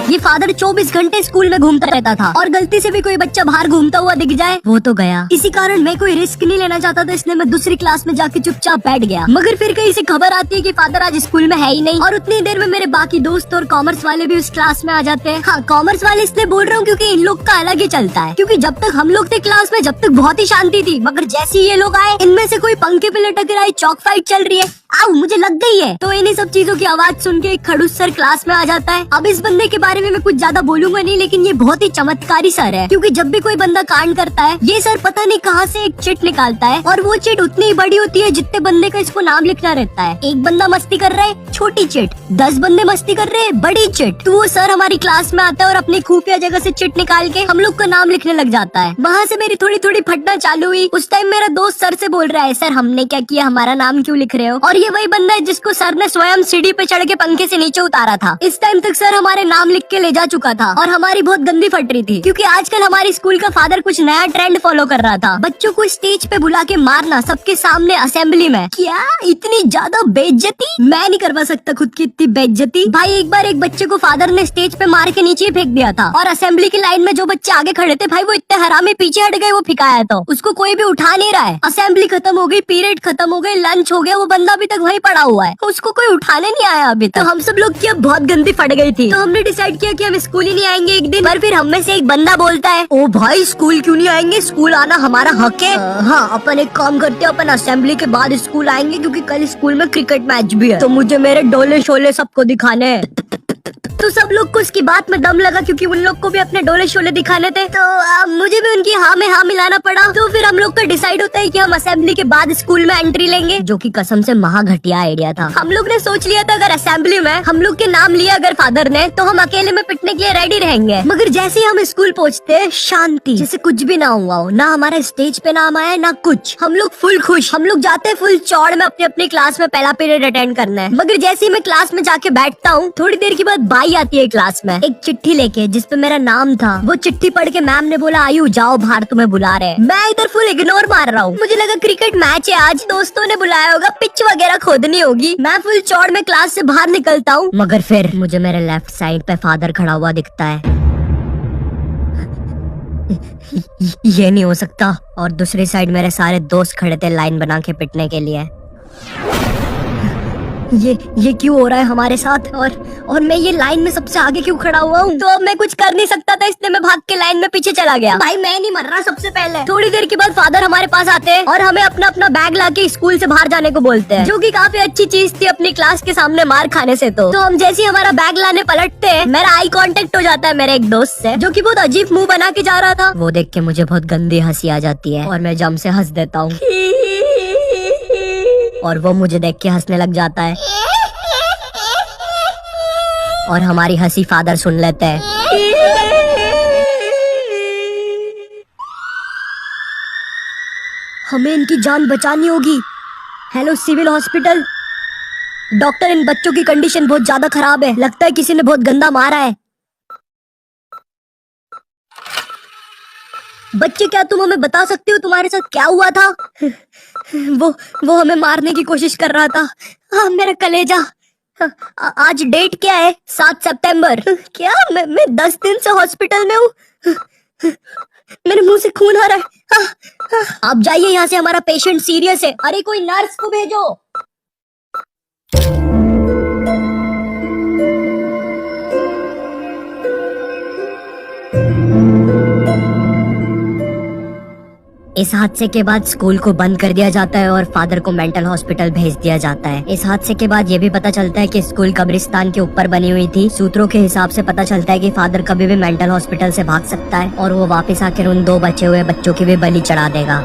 ये फादर 24 घंटे स्कूल में घूमता रहता था और गलती से भी कोई बच्चा बाहर घूमता हुआ दिख जाए वो तो गया। इसी कारण मैं कोई रिस्क नहीं लेना चाहता था, इसलिए मैं दूसरी क्लास में जाके चुपचाप बैठ गया। मगर फिर कहीं से खबर आती है कि फादर आज स्कूल में है ही नहीं और उतनी देर में मेरे बाकी दोस्त और कॉमर्स वाले भी उस क्लास में आ जाते हैं। हाँ, कॉमर्स वाले इसलिए बोल रहा हूँ क्योंकि इन लोग का अलग ही चलता है, क्योंकि जब तक हम लोग थे क्लास में जब तक बहुत ही शांति थी, मगर जैसे ही ये लोग आए इनमें से कोई पंखे पे लटक रहा है, चौक फाइट चल रही है, आओ मुझे लग गई है। तो इन्हीं सब चीजों की आवाज सुन के एक खड़ूस सर क्लास में आ जाता है। अब इस बंदे के बारे में मैं कुछ ज्यादा बोलूंगा नहीं, लेकिन ये बहुत ही चमत्कारी सर है, क्योंकि जब भी कोई बंदा कांड करता है ये सर पता नहीं कहाँ से एक चिट निकालता है और वो चिट उतनी ही बड़ी होती है जितने बंदे का इसको नाम लिखना रहता है। एक बंदा मस्ती कर रहा है, छोटी चिट, 10 बंदे मस्ती कर रहे हैं, बड़ी चिट। तो वो सर हमारी क्लास में आता है और अपनी खुफिया जगह से चिट निकाल के हम लोग का नाम लिखने लग जाता है। वहाँ से मेरी थोड़ी थोड़ी फटना चालू हुई। उस टाइम मेरा दोस्त सर से बोल रहा है, सर हमने क्या किया, हमारा नाम क्यों लिख रहे हो? और ये वही बंदा है जिसको सर ने स्वयं सीढ़ी पे चढ़ के पंखे से नीचे उतारा था। इस टाइम तक सर हमारे नाम लिख के ले जा चुका था और हमारी बहुत गंदी फट रही थी, क्योंकि आजकल हमारी स्कूल का फादर कुछ नया ट्रेंड फॉलो कर रहा था, बच्चों को स्टेज पे बुला के मारना सबके सामने असेंबली में। क्या इतनी ज्यादा बेइज्जती? मैं नहीं करवा सकता खुद की इतनी बेइज्जती। भाई एक बार एक बच्चे को फादर ने स्टेज पे मार के नीचे फेंक दिया था और असेंबली की लाइन में जो बच्चे आगे खड़े थे भाई वो इतने हरामी पीछे हट गए, वो फिकाया तो उसको कोई भी उठा नहीं रहा है। असेंबली खत्म हो गई, पीरियड खत्म हो गई, लंच हो गया, वो बंदा अभी तक वहीं पड़ा हुआ है, उसको कोई उठाने नहीं आया अभी तक। तो हम सब लोग की अब बहुत गंदी फट गई थी, तो हमने डिसाइड किया कि हम स्कूल ही नहीं आएंगे एक दिन। पर फिर हम में से एक बंदा बोलता है, ओ भाई स्कूल क्यों नहीं आएंगे, स्कूल आना हमारा हक है। हाँ अपन एक काम करते हैं, अपन असेंबली के बाद स्कूल आएंगे क्योंकि कल स्कूल में क्रिकेट मैच भी है, तो मुझे मेरे डोले शोले सबको दिखाने हैं। तो सब लोग को उसकी बात में दम लगा, क्योंकि उन लोग को भी अपने डोले शोले दिखाने थे, तो मुझे भी उनकी हाँ में हाँ मिलाना पड़ा। तो फिर हम लोग का डिसाइड होता है कि हम असेंबली के बाद स्कूल में एंट्री लेंगे, जो कि कसम से महा घटिया आइडिया था। हम लोग ने सोच लिया था अगर असेंबली में हम लोग के नाम लिया अगर फादर ने, तो हम अकेले में पिटने के लिए रेडी रहेंगे। मगर जैसे ही हम स्कूल पहुँचते शांति, जैसे कुछ भी ना हुआ हो, ना हमारे स्टेज पे नाम आया ना कुछ। हम लोग फुल खुश, हम लोग जाते हैं फुल चौड़ में अपने अपनी क्लास में पहला पीरियड अटेंड करना है। मगर जैसे ही मैं क्लास में जाके बैठता हूँ, थोड़ी देर के बाद बाई आती है क्लास में एक चिट्ठी लेके जिसपे मेरा नाम था। वो चिट्ठी पढ़ के मैम ने बोला, आयु जाओ बाहर तुम्हें बुला रहे हैं। मैं इधर फुल इग्नोर मार रहा हूँ, मुझे लगा क्रिकेट मैच है आज, दोस्तों ने बुलाया होगा, पिच वगैरह खोदनी होगी। मैं फुल चौड़ में क्लास से बाहर निकलता हूँ, मगर फिर मुझे मेरे लेफ्ट साइड पे फादर खड़ा हुआ दिखता है। ये नहीं हो सकता। और दूसरी साइड मेरे सारे दोस्त खड़े थे लाइन बना के पिटने के लिए। ये क्यों हो रहा है हमारे साथ? और मैं ये लाइन में सबसे आगे क्यों खड़ा हुआ हूँ? तो अब मैं कुछ कर नहीं सकता था, इसलिए मैं भाग के लाइन में पीछे चला गया। भाई मैं नहीं मर रहा सबसे पहले। थोड़ी देर के बाद फादर हमारे पास आते हैं और हमें अपना अपना बैग लाके स्कूल से बाहर जाने को बोलते हैं, जो कि काफी अच्छी चीज थी अपनी क्लास के सामने मार खाने से। तो हम जैसे ही हमारा बैग लाने पलटते हैं, मेरा आई कांटेक्ट हो जाता है मेरे एक दोस्त से, जो कि बहुत अजीब मुंह बना के जा रहा था। वो देख के मुझे बहुत गंदी हंसी आ जाती है और मैं जम से हंस देता हूँ और वो मुझे देख के हंसने लग जाता है और हमारी हंसी फादर सुन लेते हैं। हमें इनकी जान बचानी होगी। हेलो सिविल हॉस्पिटल, डॉक्टर इन बच्चों की कंडीशन बहुत ज्यादा खराब है, लगता है किसी ने बहुत गंदा मारा है। बच्चे क्या तुम हमें बता सकते हो तुम्हारे साथ क्या हुआ था? वो हमें मारने की कोशिश कर रहा था। हाँ मेरा कलेजा। आज डेट क्या है? 7 सितंबर। क्या मैं 10 दिन से हॉस्पिटल में हूँ। मेरे मुंह से खून आ रहा है। आप जाइए यहाँ से, हमारा पेशेंट सीरियस है। अरे कोई नर्स को भेजो। इस हादसे के बाद स्कूल को बंद कर दिया जाता है और फादर को मेंटल हॉस्पिटल भेज दिया जाता है। इस हादसे के बाद ये भी पता चलता है कि स्कूल कब्रिस्तान के ऊपर बनी हुई थी। सूत्रों के हिसाब से पता चलता है कि फादर कभी भी मेंटल हॉस्पिटल से भाग सकता है और वो वापस आकर उन 2 बचे हुए बच्चों की भी बलि चढ़ा देगा।